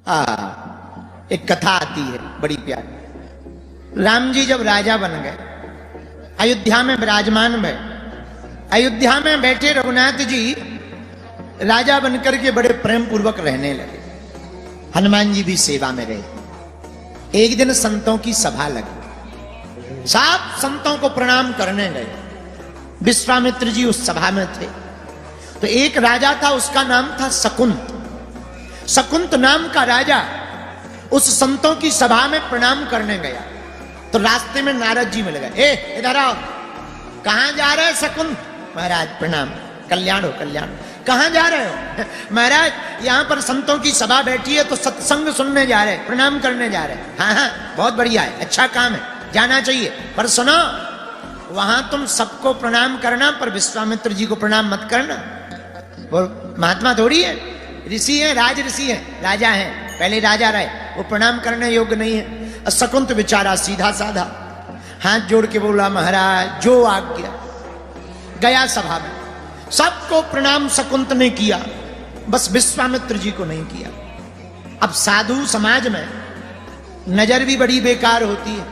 एक कथा आती है बड़ी प्यारी। राम जी जब राजा बन गए, अयोध्या में विराजमान भय, अयोध्या में बैठे रघुनाथ जी राजा बनकर के बड़े प्रेम पूर्वक रहने लगे। हनुमान जी भी सेवा में रहे। एक दिन संतों की सभा लगी, सब संतों को प्रणाम करने गए। विश्वामित्र जी उस सभा में थे। तो एक राजा था, उसका नाम था शकुंत। शकुंत नाम का राजा उस संतों की सभा में प्रणाम करने गया। तो रास्ते में नारद जी मिल गए। इधर आओ। कहां जा रहे शकुंत? महाराज प्रणाम, कल्याण हो कल्याण। कहां जा रहे हो? महाराज यहां पर संतों की सभा बैठी है तो सत्संग सुनने जा रहे, प्रणाम करने जा रहे। हाँ हाँ बहुत बढ़िया है, अच्छा काम है, जाना चाहिए। पर सुनो, वहां तुम सबको प्रणाम करना, पर विश्वामित्र जी को प्रणाम मत करना। वो महात्मा थोड़ी है, ऋषि है, राज ऋषि है, राजा है, पहले राजा रहे, वो प्रणाम करने योग्य नहीं है। शकुंत बेचारा सीधा साधा हाथ जोड़ के बोला, महाराज जो आज्ञा। गया सभा में, सबको प्रणाम शकुंत ने किया, बस विश्वामित्र जी को नहीं किया। अब साधु समाज में नजर भी बड़ी बेकार होती है।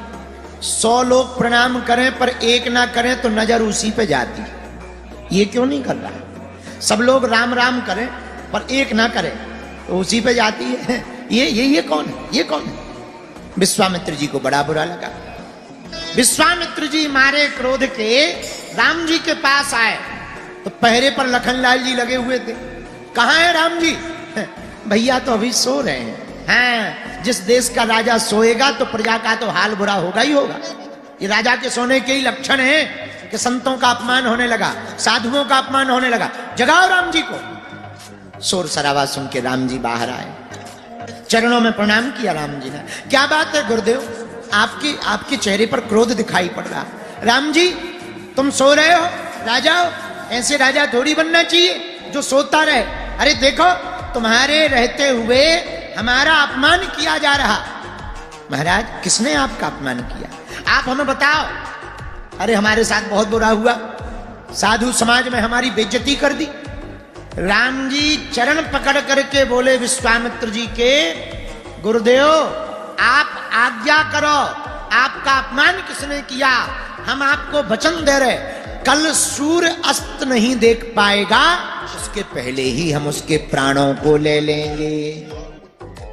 100 लोग प्रणाम करें पर एक ना करें तो नजर उसी पे जाती है। ये क्यों नहीं कर रहा? सब लोग राम राम करें पर एक ना करे तो उसी पे जाती है। ये कौन है? ये कौन है? विश्वामित्र जी को बड़ा बुरा लगा। विश्वामित्र जी मारे क्रोध के राम जी के पास आए तो पहरे पर लखनलाल जी लगे हुए थे। कहां है राम जी? भैया तो अभी सो रहे हैं। हाँ, जिस देश का राजा सोएगा तो प्रजा का तो हाल बुरा होगा ही होगा। ये राजा के सोने के ही लक्षण है कि संतों का अपमान होने लगा, साधुओं का अपमान होने लगा। जगाओ राम जी को। शोर सरावा सुन के राम जी बाहर आए, चरणों में प्रणाम किया राम जी ने। क्या बात है गुरुदेव, आपके चेहरे पर क्रोध दिखाई पड़ रहा। राम जी तुम सो रहे हो? राजा हो, ऐसे राजा थोड़ी बनना चाहिए जो सोता रहे। अरे देखो, तुम्हारे रहते हुए हमारा अपमान किया जा रहा। महाराज किसने आपका अपमान किया? आप हमें बताओ। अरे हमारे साथ बहुत बुरा हुआ, साधु समाज में हमारी बेइज्जती कर दी। राम जी चरण पकड़ करके बोले विश्वामित्र जी के, गुरुदेव आप आज्ञा करो, आपका अपमान किसने किया? हम आपको वचन दे रहे, कल सूर्य अस्त नहीं देख पाएगा, उसके पहले ही हम उसके प्राणों को ले लेंगे।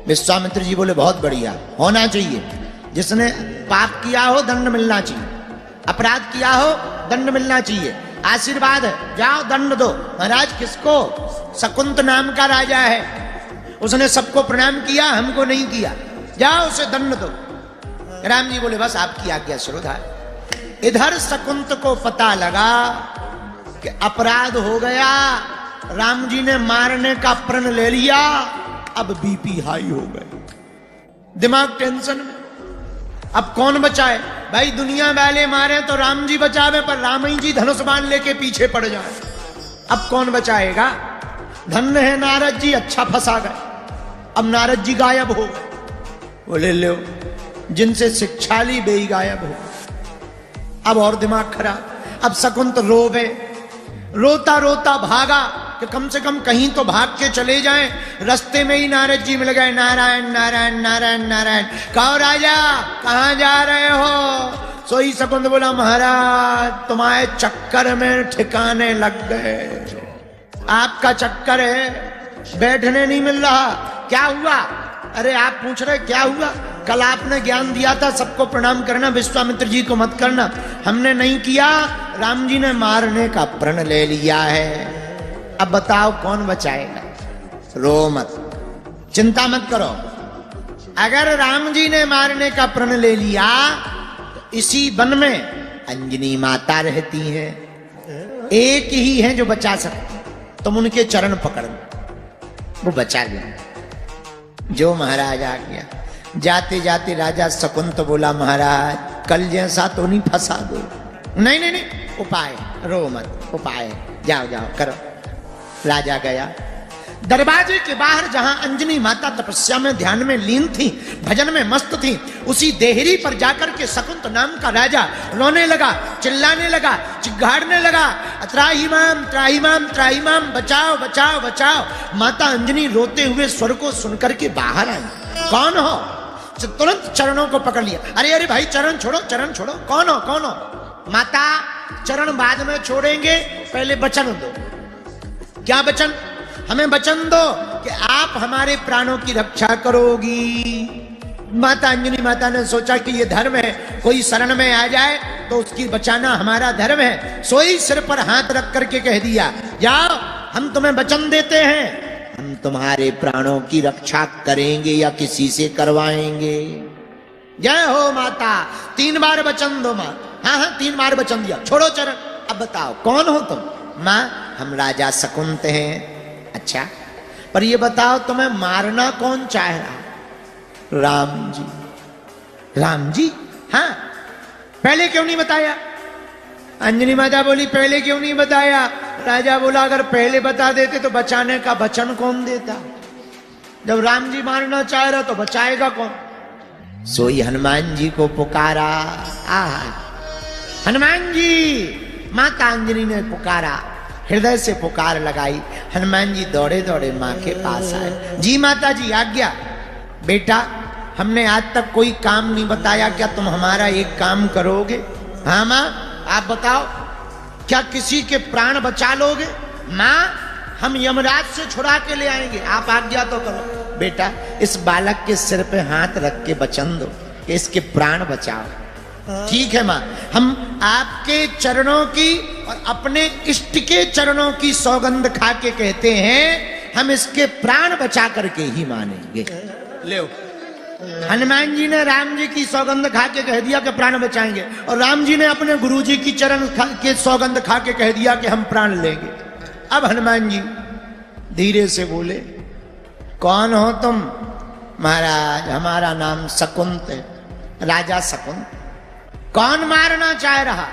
विश्वामित्र जी बोले बहुत बढ़िया, होना चाहिए। जिसने पाप किया हो दंड मिलना चाहिए, अपराध किया हो दंड मिलना चाहिए, आशीर्वाद है, जाओ दंड दो। महाराज किसको? शकुंत नाम का राजा है, उसने सबको प्रणाम किया, हमको नहीं किया, जाओ उसे दंड दो। राम जी बोले बस आपकी आज्ञा श्रोधा। इधर शकुंत को पता लगा कि अपराध हो गया, राम जी ने मारने का प्रण ले लिया। अब बीपी हाई हो गई, दिमाग टेंशन में। अब कौन बचाए? भाई दुनिया वाले मारे तो राम जी बचावे, पर राम ही जी धनुष बाण लेके पीछे पड़ जाए। अब कौन बचाएगा? धन्य है नारद जी, अच्छा फंसा गए। अब नारद जी गायब हो गए। बोले लो, जिनसे शिक्षा ली वे ही गायब हो। अब और दिमाग खराब। अब शकुंत रोवे, रोता रोता भागा कि कम से कम कहीं तो भाग के चले जाएं। रास्ते में ही नारद जी मिल गए। नारायण नारायण नारायण नारायण। कहो राजा कहां जा रहे हो? सोई शकुंत बोला, महाराज तुम्हारे चक्कर में ठिकाने लग गए। आपका चक्कर है, बैठने नहीं मिल रहा। क्या हुआ? अरे आप पूछ रहे क्या हुआ? कल आपने ज्ञान दिया था सबको प्रणाम करना, विश्वामित्र जी को मत करना, हमने नहीं किया। राम जी ने मारने का प्रण ले लिया है। अब बताओ कौन बचाएगा? रो मत, चिंता मत करो। अगर राम जी ने मारने का प्रण ले लिया तो इसी वन में अंजनी माता रहती है, एक ही है जो बचा सकती। तुम उनके चरण पकड़ लो, वो बचा गया। जो महाराज आ गया, जाते जाते राजा शकुंत बोला, महाराज कल जैसा तो नहीं फंसा दो। नहीं नहीं नहीं, उपाय, रो मत, उपाय, जाओ जाओ करो। राजा गया, दरवाजे के बाहर जहां अंजनी माता तपस्या में ध्यान में लीन थी, भजन में मस्त थी, उसी देहरी पर जाकर के शकुंत नाम का राजा रोने लगा, चिल्लाने लगा, चिघाड़ने लगा, त्राहिमाम त्राहिमाम त्राहिमाम, बचाओ बचाओ बचाओ। माता अंजनी रोते हुए स्वर को सुनकर के बाहर आई। कौन हो? तुरंत चरणों को पकड़ लिया। अरे अरे भाई चरण छोड़ो, चरण छोड़ो। कौन हो कौन हो? माता चरण बाद में छोड़ेंगे, पहले वचन दो। क्या वचन? हमें वचन दो कि आप हमारे प्राणों की रक्षा करोगी। माता अंजनी माता ने सोचा कि ये धर्म है, कोई शरण में आ जाए तो उसकी बचाना हमारा धर्म है। सोई सिर पर हाथ रख करके कह दिया, जाओ हम तुम्हें वचन देते हैं, हम तुम्हारे प्राणों की रक्षा करेंगे या किसी से करवाएंगे। जय हो माता। 3 बार वचन दो मां। हाँ हाँ 3 बार वचन दिया। छोड़ो चरण। अब बताओ कौन हो तुम? मां हम राजा शकुंत हैं। अच्छा पर ये बताओ तुम्हें मारना कौन चाह रहा? राम जी। राम जी? हाँ पहले क्यों नहीं बताया? अंजनी माता बोली पहले क्यों नहीं बताया? राजा बोला अगर पहले बता देते तो बचाने का वचन कौन देता? जब राम जी मारना चाह रहा तो बचाएगा कौन? सोई हनुमान जी को पुकारा। हनुमान जी। माता अंजनी ने पुकारा, हृदय से पुकार लगाई। हनुमान जी दौड़े दौड़े मां के पास आए। जी माता जी आज्ञा। बेटा हमने आज तक कोई काम नहीं बताया, क्या तुम हमारा एक काम करोगे? हाँ मां आप बताओ, क्या किसी के प्राण बचा लोगे? मां हम यमराज से छुड़ा के ले आएंगे, आप आज्ञा तो करो। बेटा इस बालक के सिर पे हाथ रख के वचन दो कि इसके प्राण बचाओ। ठीक है मां, हम आपके चरणों की और अपने इष्ट के चरणों की सौगंध खा के कहते हैं हम इसके प्राण बचा करके ही मानेंगे। ले हनुमान जी ने राम जी की सौगंध खा के कह दिया कि प्राण बचाएंगे, और राम जी ने अपने गुरु जी की चरण के सौगंध खा के कह दिया कि हम प्राण लेंगे। अब हनुमान जी धीरे से बोले, कौन हो तुम? महाराज हमारा नाम शकुंत है, राजा शकुंत। कौन मारना चाह रहा?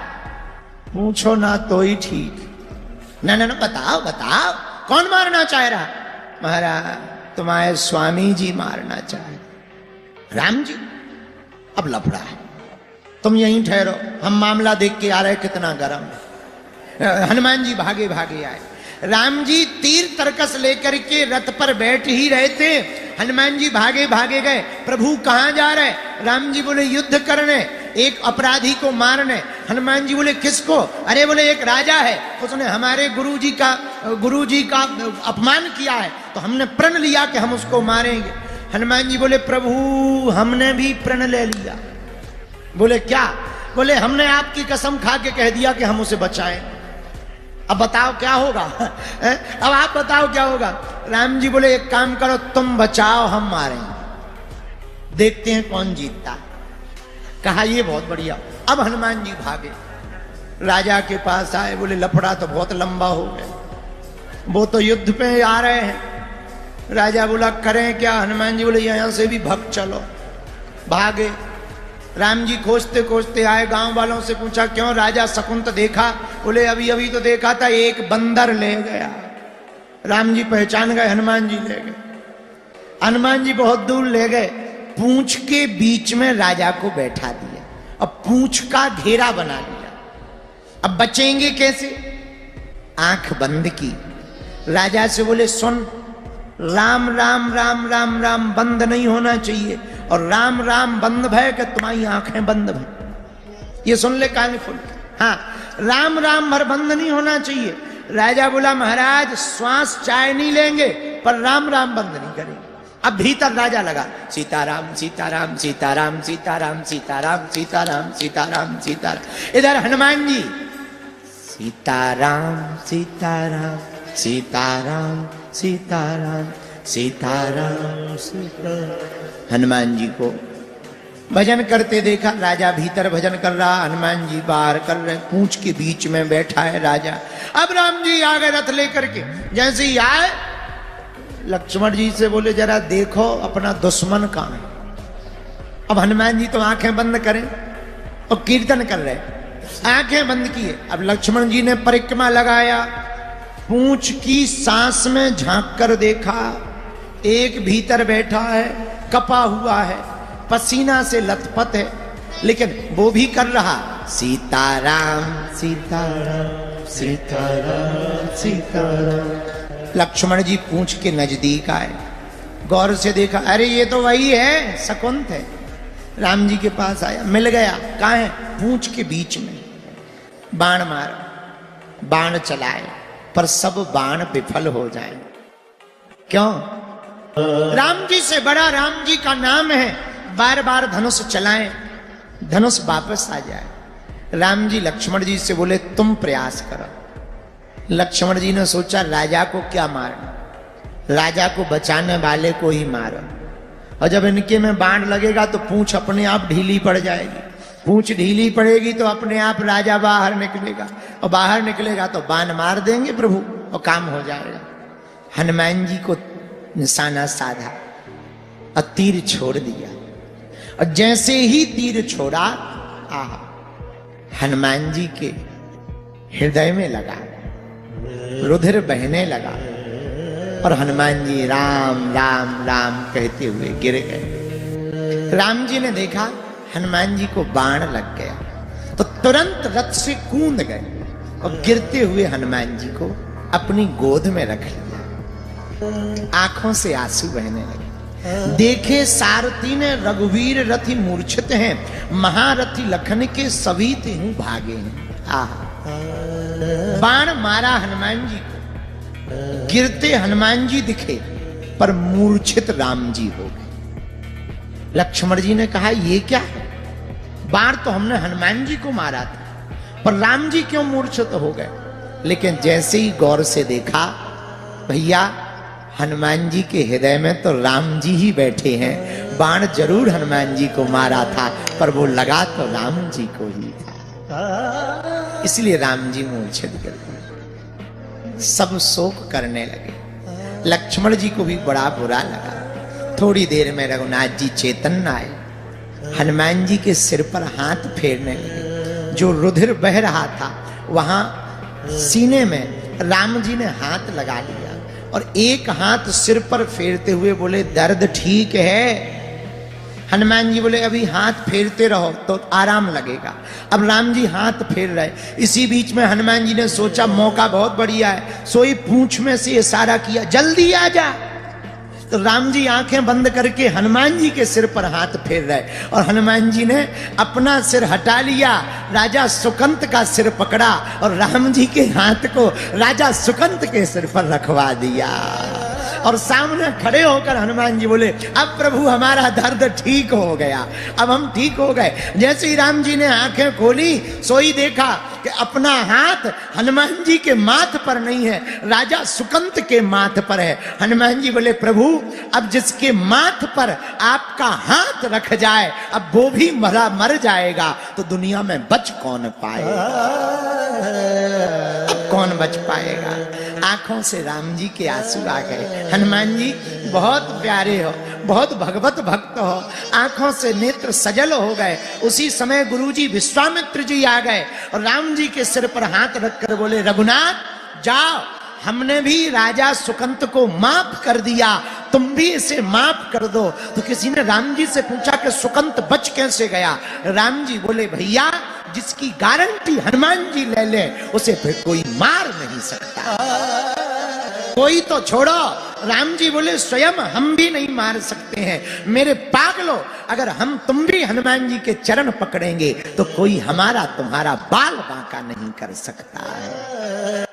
पूछो ना तो ही ठीक। ना ना ना बताओ बताओ, कौन मारना चाह रहा? महाराज तुम्हारे स्वामी जी मारना चाहे। राम जी? अब लफड़ा है, तुम यहीं ठहरो, हम मामला देख के आ रहे कितना गर्म है। हनुमान जी भागे भागे आए। राम जी तीर तरकस लेकर के रथ पर बैठ ही रहे थे, हनुमान जी भागे भागे गए। प्रभु कहां जा रहे? राम जी बोले युद्ध करने, एक अपराधी को मारने। हनुमान जी बोले किसको? अरे बोले एक राजा है, उसने हमारे गुरु जी का अपमान किया है, तो हमने प्रण लिया कि हम उसको मारेंगे। हनुमान जी बोले प्रभु हमने भी प्रण ले लिया। बोले क्या? बोले हमने आपकी कसम खा के कह दिया कि हम उसे बचाएं। अब बताओ क्या होगा? अब आप बताओ क्या होगा? राम जी बोले एक काम करो, तुम बचाओ हम मारेंगे, देखते हैं कौन जीतता। कहा ये बहुत बढ़िया। अब हनुमान जी भागे, राजा के पास आए। बोले लफड़ा तो बहुत लंबा हो गया, वो तो युद्ध पे आ रहे हैं। राजा बोला करें क्या? हनुमान जी बोले यहां से भी भग चलो। भागे। राम जी खोजते खोजते आए, गांव वालों से पूछा क्यों राजा शकुंत देखा? बोले अभी अभी तो देखा था, एक बंदर ले गया। राम जी पहचान गए, हनुमान जी ले गए। हनुमान जी बहुत दूर ले गए, पूंछ के बीच में राजा को बैठा दिया, अब पूंछ का घेरा बना लिया। अब बचेंगे कैसे? आंख बंद की। राजा से बोले सुन, राम राम राम राम राम बंद नहीं होना चाहिए, और राम राम बंद भय कि तुम्हारी आंखें बंद भय। ये सुन ले कान खोल के। हाँ राम राम भर बंद नहीं होना चाहिए। राजा बोला महाराज श्वास चाय नहीं लेंगे पर राम राम बंद नहीं करेंगे। अब भीतर राजा लगा सीताराम सीताराम सीताराम सीताराम सीताराम सीताराम सीताराम सीताराम। इधर हनुमान जी सीताराम सीताराम सीताराम सीताराम सीताराम सीताराम। हनुमान जी को भजन करते देखा। राजा भीतर भजन कर रहा, हनुमान जी बाहर कर रहे, पूंछ के बीच में बैठा है राजा। अब राम जी आ गए रथ लेकर के। जैसे ही आए लक्ष्मण जी से बोले जरा देखो अपना दुश्मन कहां है। अब हनुमान जी तो आंखें बंद करें और कीर्तन कर रहे, आंखें बंद किए। अब लक्ष्मण जी ने परिक्रमा लगाया, पूंछ की सांस में झांक कर देखा, एक भीतर बैठा है, कपा हुआ है, पसीना से लथपथ है, लेकिन वो भी कर रहा सीताराम सीताराम सीताराम सीताराम। लक्ष्मण जी पूंछ के नजदीक आए, गौर से देखा, अरे ये तो वही है, शकुंत है। राम जी के पास आया, मिल गया, कहाँ है? पूंछ के बीच में। बाण मारा, बाण चलाए, पर सब बाण विफल हो जाए। क्यों? राम जी से बड़ा राम जी का नाम है, बार बार धनुष चलाएं, धनुष वापस आ जाए। राम जी लक्ष्मण जी से बोले तुम प्रयास करो। लक्ष्मण जी ने सोचा राजा को क्या मारना, राजा को बचाने वाले को ही मारो, और जब इनके में बाण लगेगा तो पूंछ अपने आप ढीली पड़ जाएगी, पूंछ ढीली पड़ेगी तो अपने आप राजा बाहर निकलेगा, और बाहर निकलेगा तो बाण मार देंगे प्रभु और काम हो जाएगा। हनुमान जी को निशाना साधा और तीर छोड़ दिया, और जैसे ही तीर छोड़ा, आहा, हनुमान जी के हृदय में लगा, रुधिर बहने लगा, और हनुमान जी राम राम राम कहते हुए गिर गए। राम जी ने देखा हनुमान जी को बाण लग गया, तो तुरंत रथ से कूद गए और गिरते हुए हनुमान जी को अपनी गोद में रख लिया। आंखों से आंसू बहने लगे। देखे सारथी ने रघुवीर रथी मूर्छित हैं, महारथी लखन के सभी तेहू भागे हैं। आहा, बाण मारा हनुमान जी को, गिरते हनुमान जी दिखे, पर मूर्छित राम जी हो गए। लक्ष्मण जी ने कहा ये क्या है? बाण तो हमने हनुमान जी को मारा था, पर राम जी क्यों मूर्छित हो गए? लेकिन जैसे ही गौर से देखा, भैया हनुमान जी के हृदय में तो राम जी ही बैठे हैं, बाण जरूर हनुमान जी को मारा था, पर वो लगा तो राम जी को ही था, इसलिए राम जी मूर्छित गिर गए। सब शोक करने लगे। लक्ष्मण जी को भी बड़ा बुरा लगा। थोड़ी देर में रघुनाथ जी चेतन आए, हनुमान जी के सिर पर हाथ फेरने लगे। जो रुधिर बह रहा था वहां सीने में राम जी ने हाथ लगा लिया, और एक हाथ सिर पर फेरते हुए बोले दर्द ठीक है? हनुमान जी बोले अभी हाथ फेरते रहो तो आराम लगेगा। अब राम जी हाथ फेर रहे। इसी बीच में हनुमान जी ने सोचा मौका बहुत बढ़िया है, सोई पूंछ में से इशारा किया जल्दी आ जा। तो राम जी आंखें बंद करके हनुमान जी के सिर पर हाथ फेर रहे, और हनुमान जी ने अपना सिर हटा लिया, राजा सुकंत का सिर पकड़ा और राम जी के हाथ को राजा सुकंत के सिर पर रखवा दिया। और सामने खड़े होकर हनुमान जी बोले अब प्रभु हमारा दर्द ठीक हो गया, अब हम ठीक हो गए। जैसे ही राम जी ने आंखें खोली, सोई देखा कि अपना हाथ हनुमान जी के माथ पर नहीं है, राजा सुकंत के माथ पर है। हनुमान जी बोले प्रभु अब जिसके माथ पर आपका हाथ रख जाए, अब वो भी मर जाएगा, तो दुनिया में बच कौन पाएगा? अब कौन बच पाएगा? आंखों से राम जी के आंसू आ गए। हनुमान जी बहुत प्यारे हो, बहुत भगवत भक्त हो, आंखों से नेत्र सजल हो गए। उसी समय गुरुजी विश्वामित्र जी आ गए और राम जी के सिर पर हाथ रखकर बोले रघुनाथ जाओ, हमने भी राजा सुकंत को माफ कर दिया, तुम भी इसे माफ कर दो। तो किसी ने राम जी से पूछा कि सुकंत बच कैसे गया? राम जी बोले भैया जिसकी गारंटी हनुमान जी ले ले उसे फिर कोई मार नहीं सकता। कोई तो छोड़ो, राम जी बोले स्वयं हम भी नहीं मार सकते हैं। मेरे पागलों, अगर हम तुम भी हनुमान जी के चरण पकड़ेंगे तो कोई हमारा तुम्हारा बाल बांका नहीं कर सकता है।